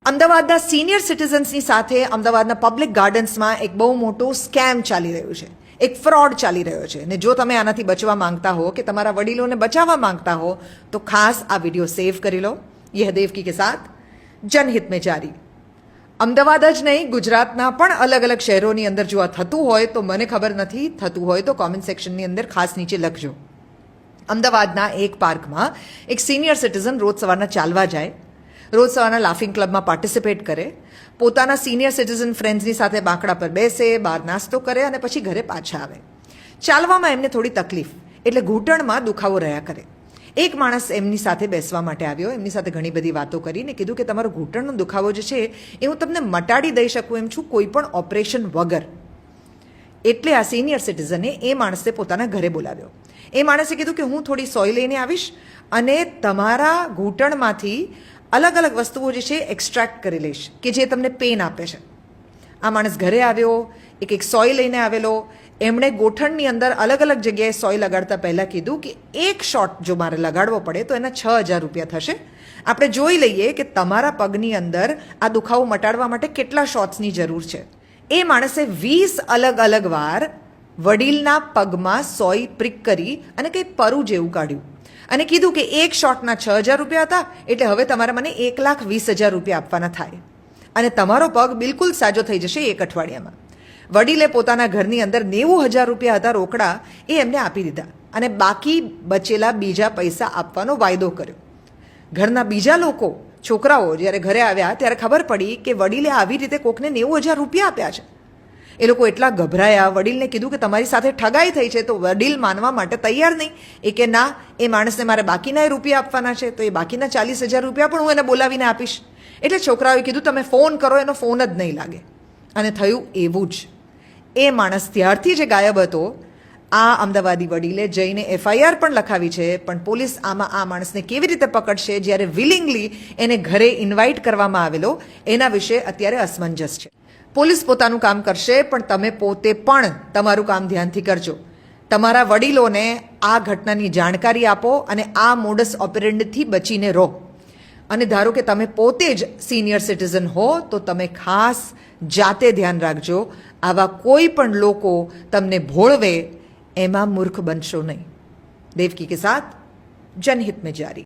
અમદાવાદના સિનિયર સિટીઝન્સની સાથે અમદાવાદના પબ્લિક ગાર્ડન્સમાં એક બહુ મોટું સ્કેમ ચાલી રહ્યું છે, એક ફ્રોડ ચાલી રહ્યો છે ને જો તમે આનાથી બચવા માંગતા હો કે તમારા વડીલોને બચાવવા માંગતા હો તો ખાસ આ વિડીયો સેવ કરી લો. યહ દેવકી કે સાથ જનહિત મેં જારી. અમદાવાદ જ નહીં, ગુજરાતના પણ અલગ અલગ શહેરોની અંદર જો આ થતું હોય તો મને ખબર નથી, થતું હોય તો કોમેન્ટ સેક્શનની અંદર ખાસ નીચે લખજો. અમદાવાદના એક પાર્કમાં એક સિનિયર સિટીઝન રોજ સવારના ચાલવા જાય, રોજ સવારના લાફિંગ ક્લબમાં પાર્ટિસિપેટ કરે, પોતાના સિનિયર સિટીઝન ફ્રેન્ડ્સની સાથે બાંકડા પર બેસે, બહાર નાસ્તો કરે અને પછી ઘરે પાછા આવે. ચાલવામાં એમને થોડી તકલીફ એટલે ઘૂંટણમાં દુખાવો રહ્યા કરે. એક માણસ એમની સાથે બેસવા માટે આવ્યો, એમની સાથે ઘણી બધી વાતો કરીને કીધું કે તમારો ઘૂંટણનો દુખાવો જે છે એ હું તમને મટાડી દઈ શકું એમ છું, કોઈ પણ ઓપરેશન વગર. એટલે આ સિનિયર સિટીઝને એ માણસને પોતાના ઘરે બોલાવ્યો. એ માણસે કીધું કે હું થોડી સોય લઈને આવીશ અને તમારા ઘૂંટણમાંથી અલગ અલગ વસ્તુઓ જે છે એક્સ્ટ્રેક્ટ કરી લઈશ કે જે તમને પેન આપે છે. આ માણસ ઘરે આવ્યો, એક સોય લઈને આવેલો. એમણે ગોઠણની અંદર અલગ અલગ જગ્યાએ સોય લગાડતા પહેલાં કીધું કે એક શોટ જો મારે લગાડવો પડે તો એના 6,000 રૂપિયા થશે. આપણે જોઈ લઈએ કે તમારા પગની અંદર આ દુખાવો મટાડવા માટે કેટલા શોટ્સની જરૂર છે. એ માણસે 20 અલગ અલગ વાર વડીલના પગમાં સોય પ્રિક કરી અને કંઈ પરું જેવું કાઢ્યું અને કીધું કે એક શોટના 6,000 રૂપિયા હતા, એટલે હવે તમારે મને 1,20,000 રૂપિયા આપવાના થાય અને તમારો પગ બિલકુલ સાજો થઈ જશે એક અઠવાડિયામાં. વડીલે પોતાના ઘરની અંદર 90,000 રૂપિયા હતા રોકડા, એ એમને આપી દીધા અને બાકી બચેલા બીજા પૈસા આપવાનો વાયદો કર્યો. ઘરના બીજા લોકો, છોકરાઓ જ્યારે ઘરે આવ્યા ત્યારે ખબર પડી કે વડીલે આવી રીતે કોકને 90,000 રૂપિયા આપ્યા છે. એ લોકો એટલા ગભરાયા, વડીલને કીધું કે તમારી સાથે ઠગાઈ થઈ છે, તો વડીલ માનવા માટે તૈયાર નહીં. એ કે ના, એ માણસને મારે બાકીના રૂપિયા આપવાના છે, તો એ બાકીના 40,000 રૂપિયા પણ હું એને બોલાવીને આપીશ. એટલે છોકરાઓએ કીધું તમે ફોન કરો, એનો ફોન જ નહીં લાગે. અને થયું એવું જ. એ માણસ ત્યારથી જે ગાયબ હતો, આ અમદાવાદી વડીલે જઈને FIR પણ લખાવી છે, પણ પોલીસ આમાં આ માણસને કેવી રીતે પકડશે જ્યારે વિલિંગલી એને ઘરે ઇન્વાઇટ કરવામાં આવેલો, એના વિશે અત્યારે અસમંજસ છે. પોલીસ પોતાનું કામ કરશે, પણ તમે પોતે પણ તમારું કામ ધ્યાનથી કરજો. તમારા વડીલોને આ ઘટનાની જાણકારી આપો અને આ મોડસ ઓપરેન્ડથી બચીને રહો. અને ધારો કે તમે પોતે જ સિનિયર સિટીઝન હો તો તમે ખાસ જાતે ધ્યાન રાખજો. આવા કોઈ પણ લોકો તમને ભોળવે એમાં મૂર્ખ બનશો નહીં. દેવકી કે સાથ જનહિત મેં જારી.